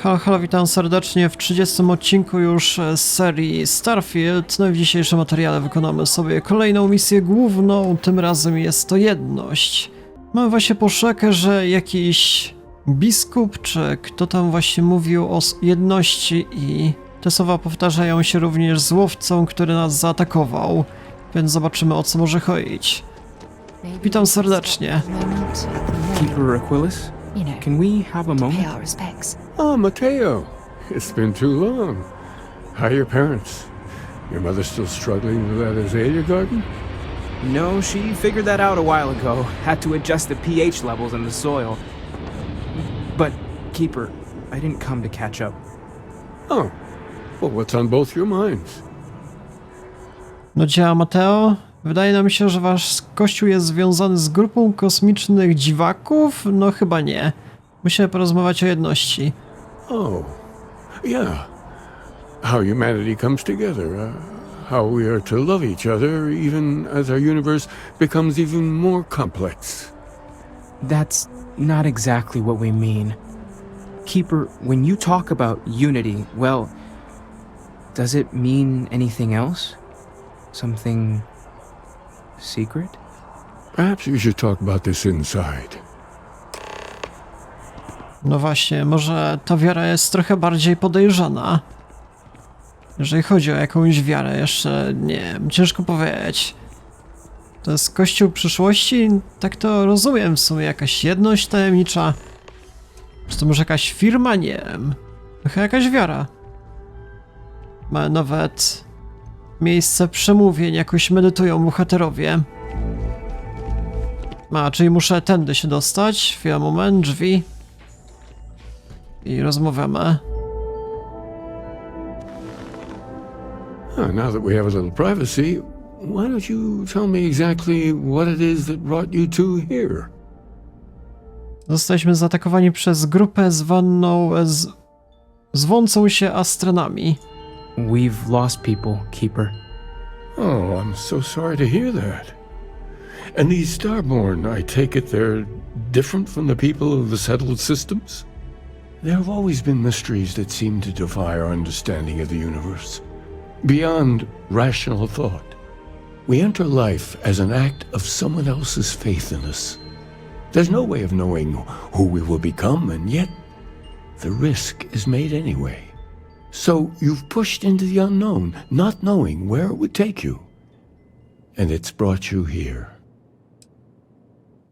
Halo, halo, witam serdecznie w 30. odcinku już z serii Starfield. No i w dzisiejszym materiale wykonamy sobie kolejną misję główną, tym razem jest to jedność. Mamy właśnie poszekę, że jakiś biskup, czy kto tam właśnie mówił o jedności i te słowa powtarzają się również z łowcą, który nas zaatakował, więc zobaczymy, o co może chodzić. Witam serdecznie. Keeper Aquilus, can we have a moment? Pay our respects. Oh, Mateo. It's been too long. How are your parents? Your mother still struggling with that azalea garden? No, she figured that out a while ago. Had to adjust the pH levels in the soil. But, Keeper, I didn't come to catch up. Oh. Well, what's on both your minds? No działa, Mateo? Wydaje nam się, że wasz kościół jest związany z grupą kosmicznych dziwaków? No chyba nie. Musimy porozmawiać o jedności. Oh. Yeah. How humanity comes together. How we are to love each other even as our universe becomes even more complex. That's not exactly what we mean. Keeper, when you talk about unity, well, does it mean anything else? Something secret? Perhaps we should talk about this inside. No właśnie, może ta wiara jest trochę bardziej podejrzana. Jeżeli chodzi o jakąś wiarę, jeszcze nie wiem, ciężko powiedzieć. To jest kościół przyszłości? Tak to rozumiem w sumie, jakaś jedność tajemnicza. Czy to może jakaś firma? Nie wiem. Chyba jakaś wiara. Ma nawet miejsce przemówień, jakoś medytują bohaterowie. Czyli muszę tędy się dostać. Chwila, moment, drzwi. I rozmawiamy. Now that we have a little privacy, why don't you tell me exactly what it is that brought you two here? Zostaliśmy zaatakowani przez grupę zwaną zwącą się astronami. We've lost people, Keeper. Oh, I'm so sorry to hear that. And these Starborn, I take it they're different from the people of the settled systems? There have always been mysteries that seem to defy our understanding of the universe. Beyond rational thought. We enter life as an act of someone else's faith in us. There's no way of knowing who we will become, and yet the risk is made anyway. So you've pushed into the unknown, not knowing where it would take you. And it's brought you here.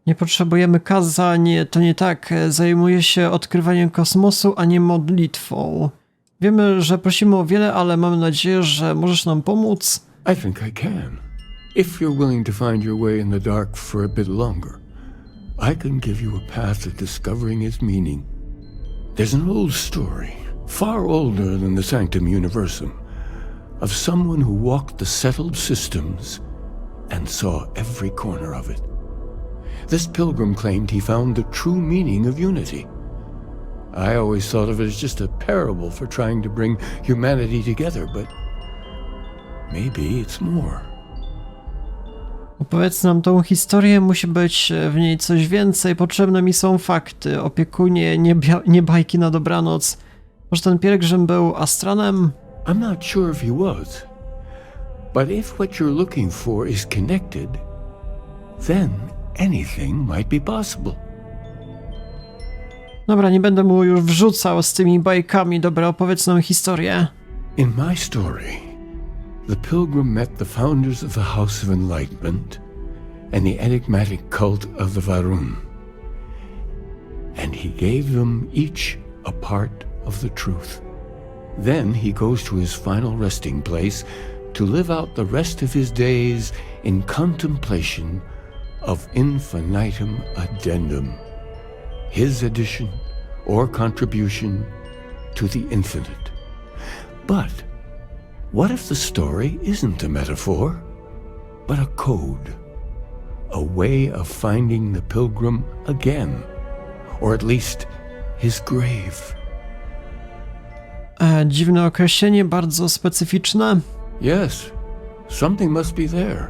Nie potrzebujemy kazań, to nie tak. Zajmuje się odkrywaniem kosmosu, a nie modlitwą. Wiemy, że prosimy o wiele, ale mamy nadzieję, że możesz nam pomóc. I think I can. If you're willing to find your way in the dark for a bit longer, I can give you a path of discovering its meaning. There's an old story, far older than the Sanctum Universum, of someone who walked the settled systems and saw every corner of it. This pilgrim claimed he found the true meaning of unity. I always thought of it as just a parable for trying to bring humanity together, but maybe it's more. Opowiedz nam tą historię, musi być w niej coś więcej. Potrzebne mi są fakty. Opiekunie, nie bajki na dobranoc. Może ten pielgrzym był astranem? I'm not sure if he was, but if what you're looking for is connected, then anything might be possible. Dobra, nie będę mu już wrzucał z tymi bajkami. Dobra, opowiedz nam historię. In my story, the pilgrim met the founders of the House of Enlightenment and the enigmatic cult of the Varun. And he gave them each a part of the truth. Then he goes to his final resting place to live out the rest of his days in contemplation of infinitum addendum, his addition or contribution to the infinite. But what if the story isn't a metaphor, but a code, a way of finding the pilgrim again, or at least his grave? Dziwne określenie, bardzo specyficzne. Yes, something must be there.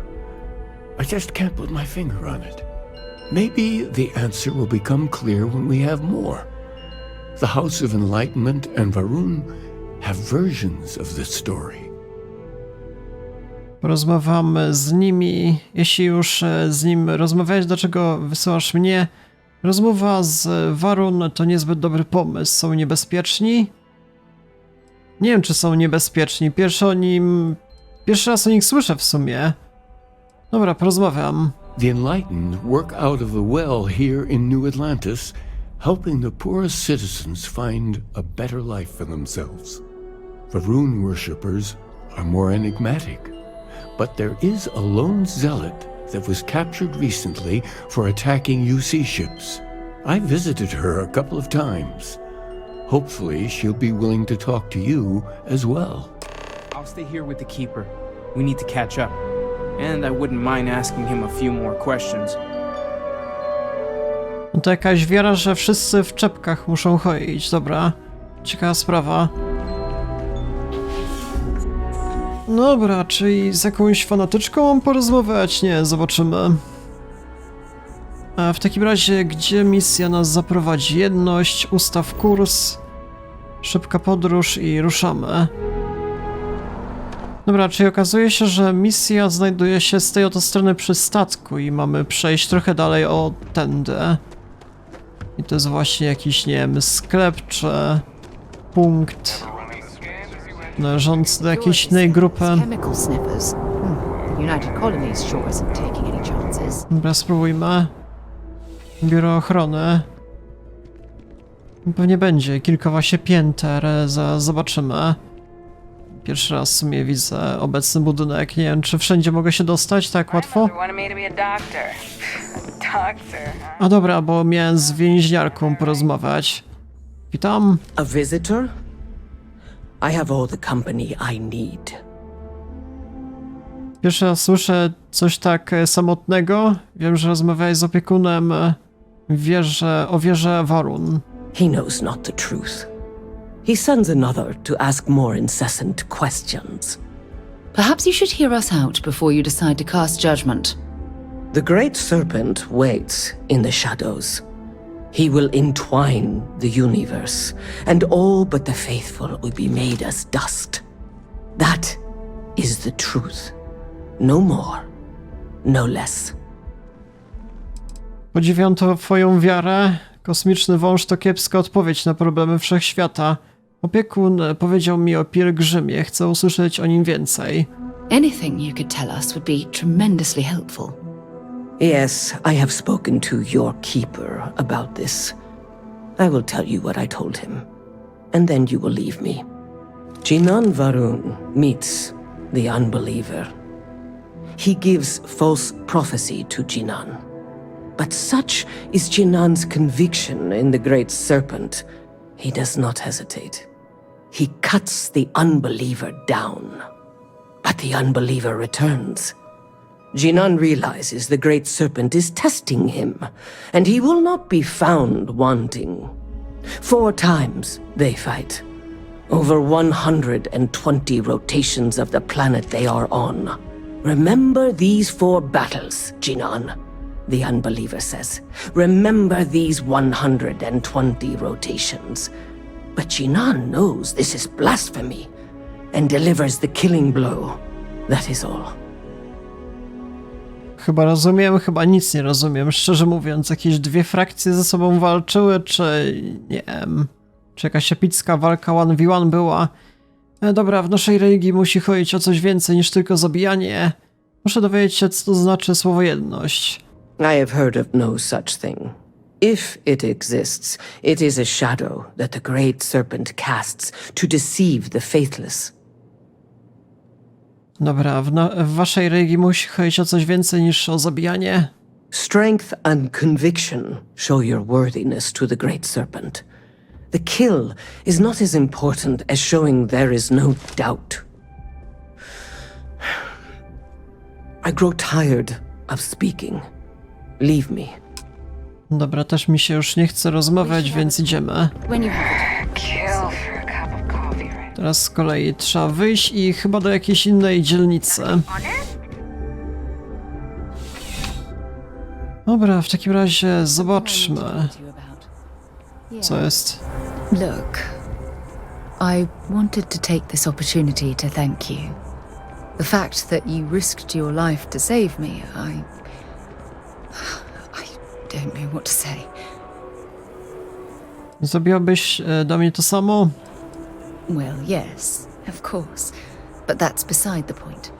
I just can't put my finger on it. Maybe the answer will become clear when we have more. The House of Enlightenment and Varun have versions of this story. Porozmawiamy z nimi. Jeśli już z nim rozmawiałeś, dlaczego wysyłasz mnie? Rozmowa z Varun to niezbyt dobry pomysł. Są niebezpieczni? Nie wiem, czy są niebezpieczni. Pierwszy raz o nich słyszę w sumie. Dobra, porozmawiam. The Enlightened work out of the well here in New Atlantis, helping the poorest citizens find a better life for themselves. Varun worshippers are more enigmatic, but there is a lone zealot that was captured recently for attacking UC ships. I visited her a couple of times. Hopefully she'll be willing to talk to you as well. I'll stay here with the keeper. We need to catch up. And I wouldn't mind asking him a few more questions. No to jakaś wiara, że wszyscy w czepkach muszą chodzić. Dobra, ciekawa sprawa. Dobra, czyli z jakąś fanatyczką mam porozmawiać? Nie, zobaczymy. A w takim razie, gdzie misja nas zaprowadzi? Jedność, ustaw kurs, szybka podróż i ruszamy. Dobra, czyli okazuje się, że misja znajduje się z tej oto strony przy statku i mamy przejść trochę dalej o tędy. I to jest właśnie jakiś, nie wiem, sklep czy punkt należący do jakiejś innej grupy. Chemical sniffers. The United Colonies sure isn't taking any chances. Dobra, spróbujmy. Biuro ochrony. Pewnie będzie kilka właśnie pięter, zobaczymy. Pierwszy raz w sumie widzę obecny budynek. Nie wiem, czy wszędzie mogę się dostać tak łatwo? A dobra, bo miałem z więźniarką porozmawiać. Witam. A visitor? I have all the company I need. Pierwszy raz słyszę coś tak samotnego. Wiem, że rozmawiałeś z opiekunem o wieży Varun. He knows not the truth. He sends another to ask more incessant questions. Perhaps you should hear us out before you decide to cast judgment. The great serpent waits in the shadows. He will entwine the universe, and all but the faithful will be made as dust. That is the truth. No more, no less. Podziwiam to twoją wiarę. Kosmiczny wąż to kiepska odpowiedź na problemy wszechświata. Opiekun powiedział mi o pielgrzymie. Chcę usłyszeć o nim więcej. Anything you could tell us would be tremendously helpful. Yes, I have spoken to your keeper about this. I will tell you what I told him, and then you will leave me. Jinan Varun meets the unbeliever. He gives false prophecy to Jinan. But such is Jinan's conviction in the great serpent, he does not hesitate. He cuts the unbeliever down, but the unbeliever returns. Jinan realizes the great serpent is testing him, and he will not be found wanting. 4 times they fight. Over 120 rotations of the planet they are on. Remember these 4 battles, Jinan, the unbeliever says. Remember these 120 rotations. But Jinan knows this is blasphemy and delivers the killing blow. That is all. Chyba rozumiem, chyba nic nie rozumiem. Szczerze mówiąc, jakieś 2 frakcje ze sobą walczyły, czy nie wiem, czy jakaś epicka walka 1v1 była. Dobra, w naszej religii musi chodzić o coś więcej niż tylko zabijanie. Muszę dowiedzieć się, co to znaczy słowo jedność. I have heard of no such thing. If it exists, it is a shadow that the great serpent casts to deceive the faithless. Dobra, w waszej religii musi chodzić o coś więcej niż o zabijanie? Strength and conviction show your worthiness to the great serpent. The kill is not as important as showing there is no doubt. I grow tired of speaking. Leave me. Dobra, też mi się już nie chce rozmawiać, więc idziemy. When you have it. Teraz z kolei trzeba wyjść i chyba do jakiejś innej dzielnicy. Dobra, w takim razie zobaczmy, co jest. Look, I wanted to take this opportunity to thank you. The fact that you risked your life to save me, I don't know what to say. Zrobiłabyś dla mnie to samo? Well, yes, of course. But that's beside the point.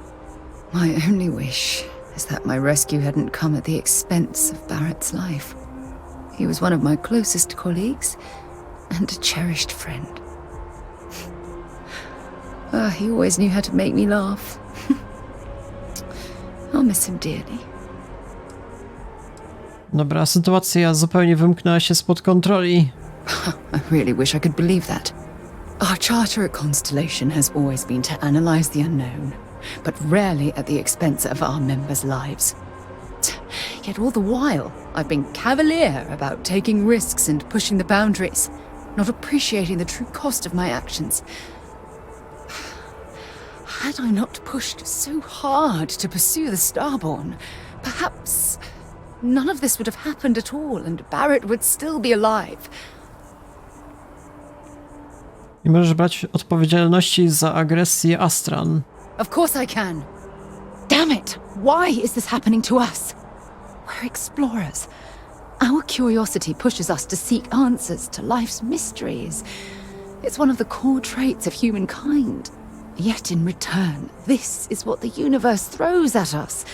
My only wish is that my rescue hadn't come at the expense of Barrett's life. He was one of my closest colleagues and a cherished friend. He always knew how to make me laugh. I'll miss him dearly. Dobra, sytuacja zupełnie wymknęła się spod kontroli. I really wish I could believe that. Our charter at Constellation has always been to analyze the unknown, but rarely at the expense of our members' lives. Yet all the while, I've been cavalier about taking risks and pushing the boundaries, not appreciating the true cost of my actions. Had I not pushed so hard to pursue the Starborn, perhaps none of this would have happened at all and Barrett would still be alive. Nie możesz brać odpowiedzialności za agresję Astran. Of course I can. Damn it! Why is this happening to us? We're explorers. Our curiosity pushes us to seek answers to life's mysteries. It's one of the core traits of humankind. Yet in return, this is what the universe throws at us.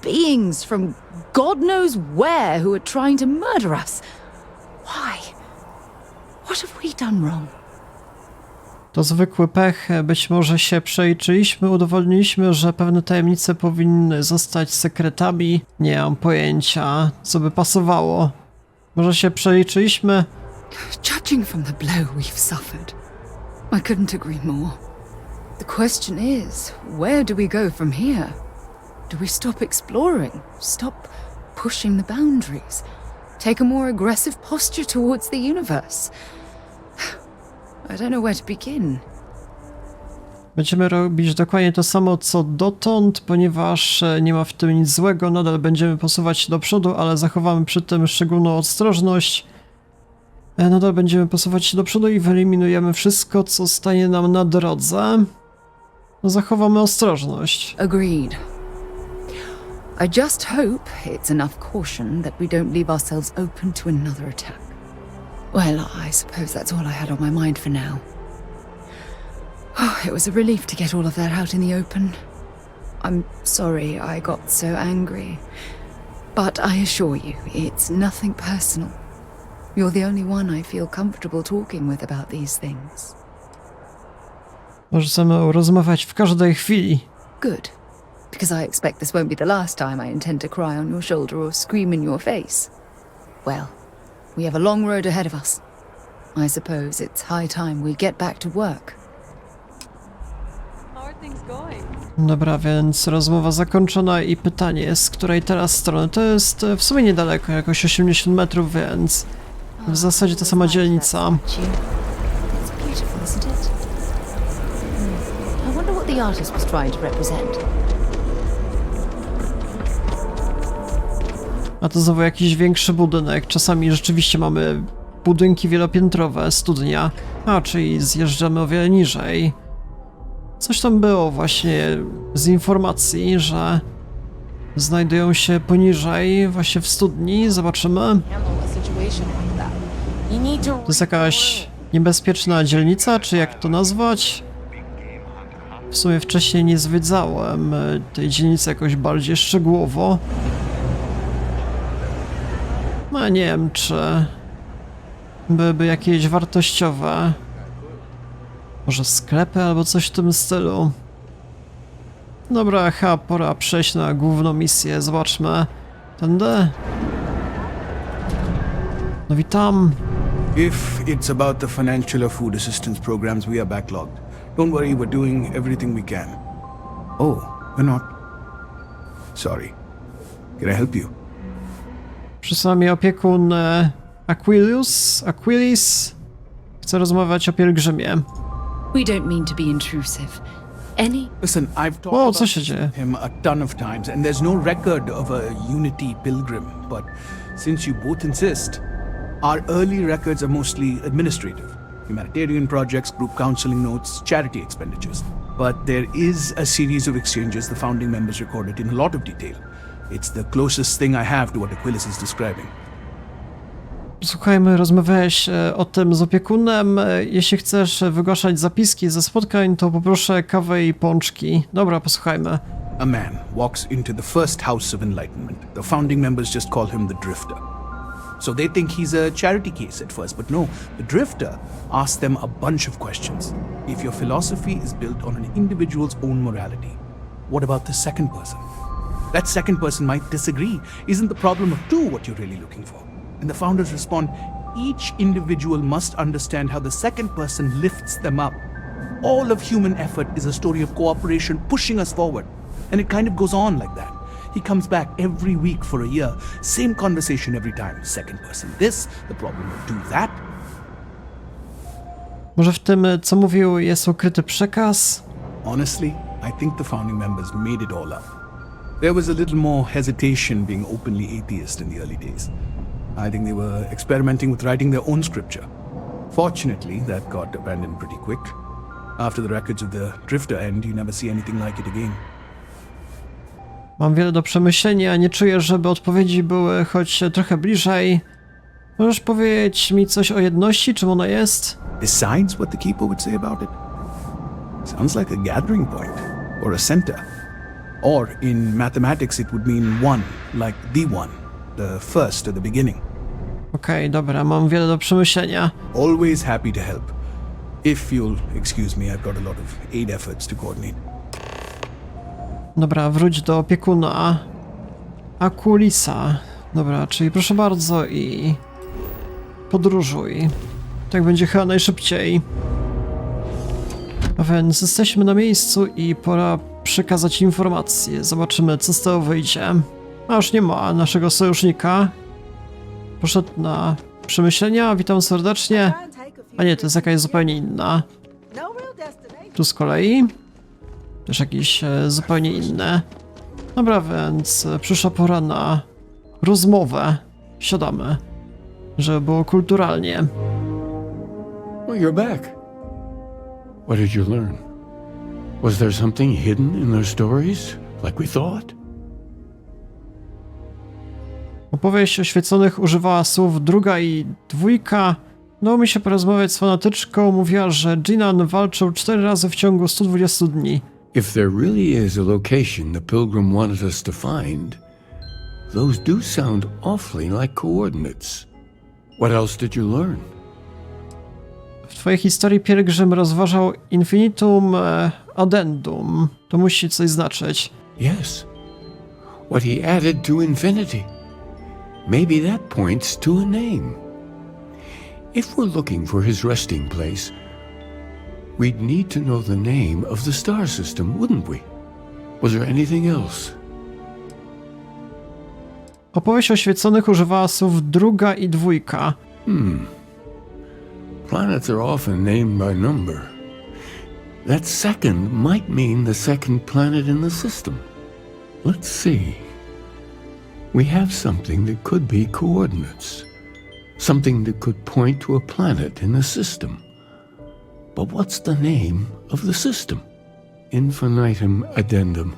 Beings from God knows where who are trying to murder us. Why? What have we done wrong? To zwykły pech, być może się przeliczyliśmy, udowodniliśmy, że pewne tajemnice powinny zostać sekretami. Nie mam pojęcia, co by pasowało. Może się przeliczyliśmy? Judging from the blow we've suffered, I couldn't agree more. The question is, where do we go from here? Do we stop exploring? Stop pushing the boundaries? Take a more aggressive posture towards the universe? I don't know where to begin. Będziemy robić dokładnie to samo co dotąd, ponieważ nie ma w tym nic złego, nadal będziemy posuwać się do przodu, ale zachowamy przy tym szczególną ostrożność. Nadal będziemy posuwać się do przodu i wyeliminujemy wszystko, co stanie nam na drodze. Zachowamy ostrożność. Agreed. I just hope it's enough caution that we don't leave ourselves open to another attack. Well, I suppose that's all I had on my mind for now. Oh, it was a relief to get all of that out in the open. I'm sorry I got so angry. But I assure you, it's nothing personal. You're the only one I feel comfortable talking with about these things. Możemy rozmawiać w każdej chwili. Good. Because I expect this won't be the last time I intend to cry on your shoulder or scream in your face. Well, we have a long road ahead of us. I suppose it's high time we get back to work. How are things going? Dobra, więc rozmowa zakończona i pytanie, z której teraz strony? To jest w sumie niedaleko, jakoś 80 metrów, więc w zasadzie ta sama dzielnica. It's beautiful, isn't it? I wonder what the artist was trying to represent. A to znowu jakiś większy budynek. Czasami rzeczywiście mamy budynki wielopiętrowe, studnia. A, czyli zjeżdżamy o wiele niżej. Coś tam było właśnie z informacji, że znajdują się poniżej, właśnie w studni. Zobaczymy. To jest jakaś niebezpieczna dzielnica, czy jak to nazwać? W sumie wcześniej nie zwiedzałem tej dzielnicy jakoś bardziej szczegółowo. No nie wiem, czy byłyby jakieś wartościowe, może sklepy albo coś w tym stylu. Dobra, pora przejść na główną misję, zobaczmy. Tędy. No witam. If it's about the financial or food assistance programs, we are backlogged. Don't worry, we're doing everything we can. Oh, we're not. Sorry. Can I help you? Przysłał mi opiekun Aquilus. Chcę rozmawiać o pielgrzymie. We don't mean to be intrusive. Listen, I've talked Whoa, co about się this dzieje? with him a ton of times, and there's no record of a Unity pilgrim. But since you both insist, our early records are mostly administrative. humanitarian projects, group counseling notes, charity expenditures. But there is a series of exchanges the founding members recorded in a lot of detail. It's the closest thing I have to what Aquilus is describing. Słuchajmy, rozmawiałeś o tym z opiekunem. Jeśli chcesz wygłaszać zapiski ze spotkań, to poproszę kawę i pączki. Dobra, posłuchajmy. A man walks into the first house of enlightenment. The founding members just call him the Drifter. So they think he's a charity case at first, but no, the Drifter asks them a bunch of questions. If your philosophy is built on an individual's own morality, what about the second person? That second person might disagree. Isn't the problem of two what you're really looking for? And the founders respond, each individual must understand how the second person lifts them up. All of human effort is a story of cooperation pushing us forward. And it kind of goes on like that. He comes back every week for a year. Same conversation every time. Second person this, the problem will do that. Może w tym, co mówił, jest ukryty przekaz? Honestly, I think the founding members made it all up. There was a little more hesitation being openly atheist in the early days. I think they were experimenting with writing their own scripture. Fortunately, that got abandoned pretty quick. After the records of the Drifter end, you never see anything like it again. Mam wiele do przemyślenia, nie czuję, żeby odpowiedzi były choć trochę bliżej. Możesz powiedzieć mi coś o jedności, czym ona jest? Besides what the keeper would say about it? Sounds like a gathering point, or a center. Or in mathematics it would mean one, like the one, the first or the beginning. Okej, dobra, mam wiele do przemyślenia. Always happy to help. If you'll excuse me, I've got a lot of aid efforts to coordinate. Dobra, wróć do opiekuna Aquilusa. Dobra, czyli proszę bardzo i podróżuj. Tak będzie chyba najszybciej. A więc jesteśmy na miejscu i pora przekazać informacje. Zobaczymy, co z tego wyjdzie. A już nie ma naszego sojusznika. Poszedł na przemyślenia. Witam serdecznie. A nie, to jest jakaś zupełnie inna. Tu z kolei też jakieś zupełnie inne. Dobra, więc przyszła pora na rozmowę. Siadamy, żeby było kulturalnie. Well, you're back. What did you learn? Was there something hidden in their stories, like we thought? Opowieść oświeconych używała słów druga i dwójka. Udało mi się porozmawiać z fanatyczką. Mówiła, że Jinan walczył 4 razy w ciągu 120 dni. If there really is a location the Pilgrim wanted us to find, those do sound awfully like coordinates. What else did you learn? W twojej historii pielgrzym rozważał infinitum addendum. To musi coś znaczyć. Yes. What he added to infinity. Maybe that points to a name. If we're looking for his resting place, we'd need to know the name of the star system, wouldn't we? Was there anything else? Opowieść oświeconych używała słów druga i dwójka. Planets are often named by number. That second might mean the second planet in the system. Let's see. We have something that could be coordinates. Something that could point to a planet in the system. But what's the name of the system? Infinitum addendum.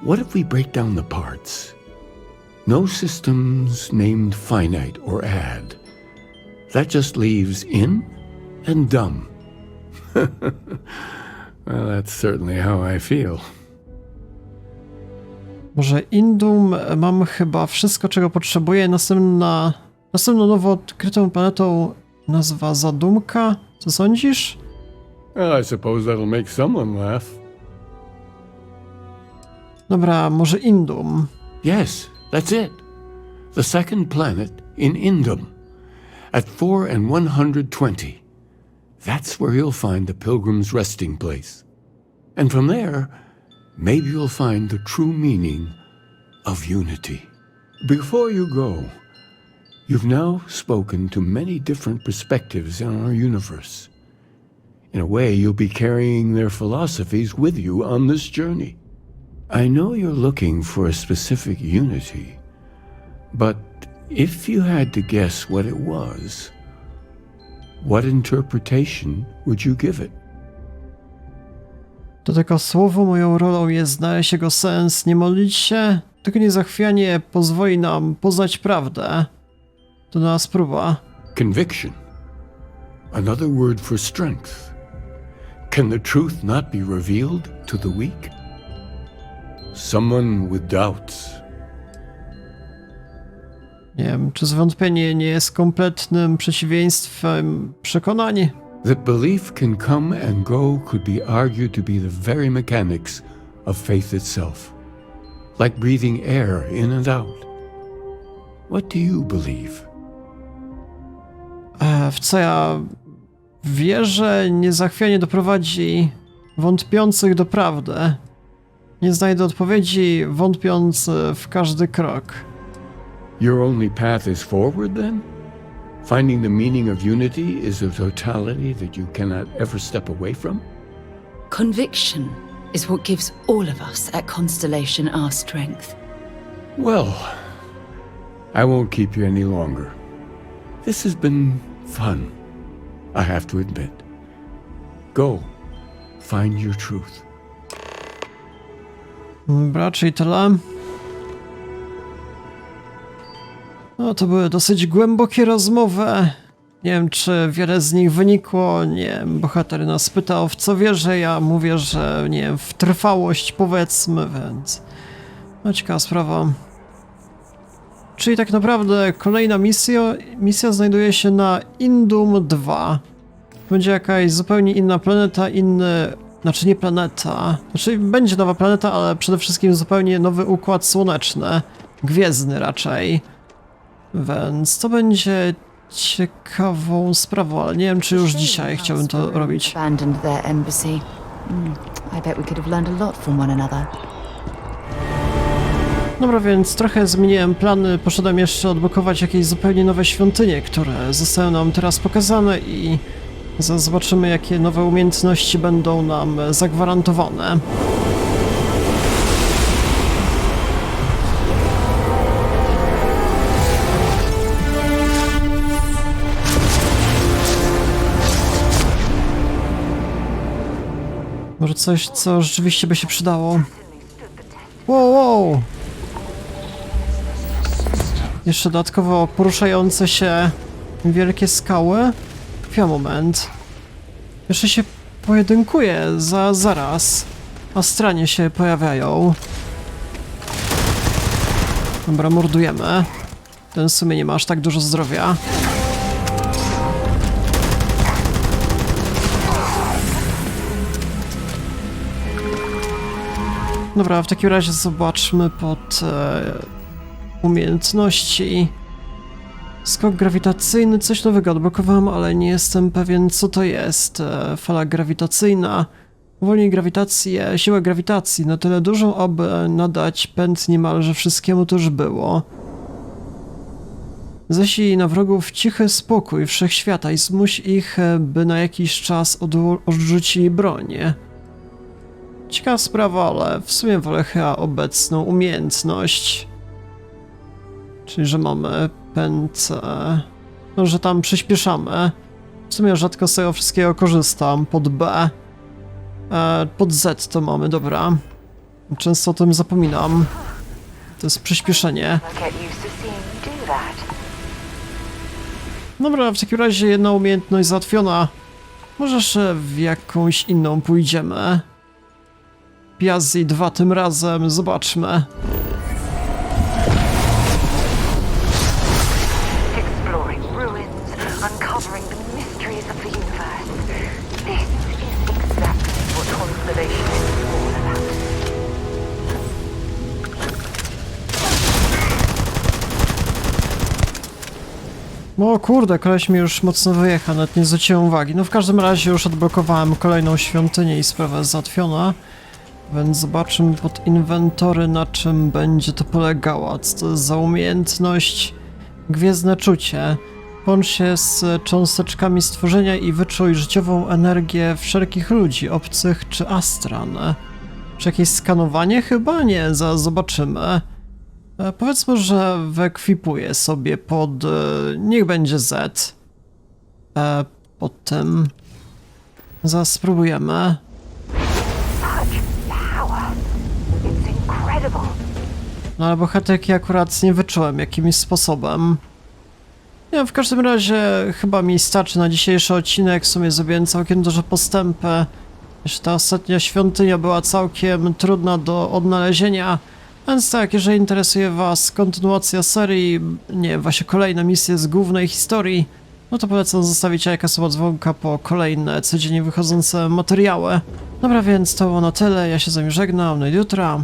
What if we break down the parts? No systems named finite or add. That just leaves in and dumb. Well, that's certainly how I feel. Może Indum, mam chyba wszystko, czego potrzebuję. Następną nowo odkrytą planetą nazywa Zadumka. Co sądzisz? Well, I suppose that'll make someone laugh. Dobra, może Indum. Yes, that's it. The second planet in Indum. At 4 and 120. That's where you'll find the Pilgrim's resting place. And from there, maybe you'll find the true meaning of unity. Before you go, you've now spoken to many different perspectives in our universe. In a way, you'll be carrying their philosophies with you on this journey. I know you're looking for a specific unity, but if you had to guess what it was, what interpretation would you give it? To tylko słowo, moją rolą jest znaleźć jego sens, nie modlić się, tylko niezachwianie pozwoli nam poznać prawdę. To nas próba. Conviction. Another word for strength. Can the truth not be revealed to the weak? Someone with doubts. Nie wiem, czy zwątpienie nie jest kompletnym przeciwieństwem przekonań? That belief can come and go could be argued to be the very mechanics of faith itself. Like breathing air in and out. What do you believe? W co ja wierzę, niezachwianie doprowadzi wątpiących do prawdy. Nie znajdę odpowiedzi, wątpiąc w każdy krok. Your only path is forward then? Finding the meaning of unity is a totality that you cannot ever step away from? Conviction is what gives all of us at Constellation our strength. Well, I won't keep you any longer. This has been fun, I have to admit. Go, find your truth. Raczej tyle. No to były dosyć głębokie rozmowy. Nie wiem, czy wiele z nich wynikło. Nie wiem, bohater nas pytał, w co wierzę. Ja mówię, że nie wiem, w trwałość powiedzmy, więc... No ciekawa sprawa. Czyli tak naprawdę kolejna misja znajduje się na Indum 2. Będzie jakaś zupełnie inna planeta, inny... Znaczy nie planeta. Znaczy będzie nowa planeta, ale przede wszystkim zupełnie nowy układ słoneczny. Gwiezdny raczej. Więc to będzie ciekawą sprawą, ale nie wiem, czy już dzisiaj chciałbym to robić. Abandoned their embassy. I bet we could have learned a lot from one another. Dobra, więc trochę zmieniłem plany, poszedłem jeszcze odblokować jakieś zupełnie nowe świątynie, które zostały nam teraz pokazane i zobaczymy, jakie nowe umiejętności będą nam zagwarantowane. Może coś, co rzeczywiście by się przydało. Wow, wow! Jeszcze dodatkowo poruszające się wielkie skały. Chwila, moment. Jeszcze się pojedynkuje zaraz. Astranie się pojawiają. Dobra, mordujemy. Ten w sumie nie ma aż tak dużo zdrowia. Dobra, w takim razie zobaczmy pod umiejętności. Skok grawitacyjny, coś nowego odblokowałem, ale nie jestem pewien, co to jest. Fala grawitacyjna. Uwolnij grawitację, siłę grawitacji na tyle dużą, aby nadać pęd niemalże wszystkiemu, to już było. Zasij na wrogów cichy spokój wszechświata i zmuś ich, by na jakiś czas odrzucili bronię. Ciekawa sprawa, ale w sumie wolę chyba obecną umiejętność. Czyli, że mamy pęd... No, że tam przyspieszamy. W sumie rzadko z tego wszystkiego korzystam. Pod B. Pod Z to mamy, dobra. Często o tym zapominam. To jest przyspieszenie. Dobra, w takim razie jedna umiejętność załatwiona. Może jeszcze w jakąś inną pójdziemy. Piazzi 2 tym razem, zobaczmy. Exploring ruins, uncovering the mysteries of the universe. This is exactly what Constellation is all about. No kurde, koleś mi już mocno wyjechał, nawet nie zwróciłem uwagi. No w każdym razie już odblokowałem kolejną świątynię i sprawa jest załatwiona. Więc zobaczymy pod inwentory, na czym będzie to polegało. Co to jest za umiejętność? Gwiezdne czucie. Połącz się z cząsteczkami stworzenia i wyczuj życiową energię wszelkich ludzi, obcych czy astran. Czy jakieś skanowanie chyba? Nie, zobaczymy. Powiedzmy, że wyekwipuję sobie pod... niech będzie Z. pod tym. Zaraz spróbujemy. Such power. It's incredible. No ale bohaterki akurat nie wyczułem jakimś sposobem. Nie wiem, w każdym razie chyba mi starczy na dzisiejszy odcinek. W sumie zrobiłem całkiem duże postępy. Jeszcze ta ostatnia świątynia była całkiem trudna do odnalezienia. Więc tak, jeżeli interesuje was kontynuacja serii, nie wiem, właśnie kolejne misje z głównej historii, no to polecam zostawić lajka, suba, dzwonka po kolejne codziennie wychodzące materiały. Dobra, więc to było na tyle. Ja się z wami żegnam. No i do jutra.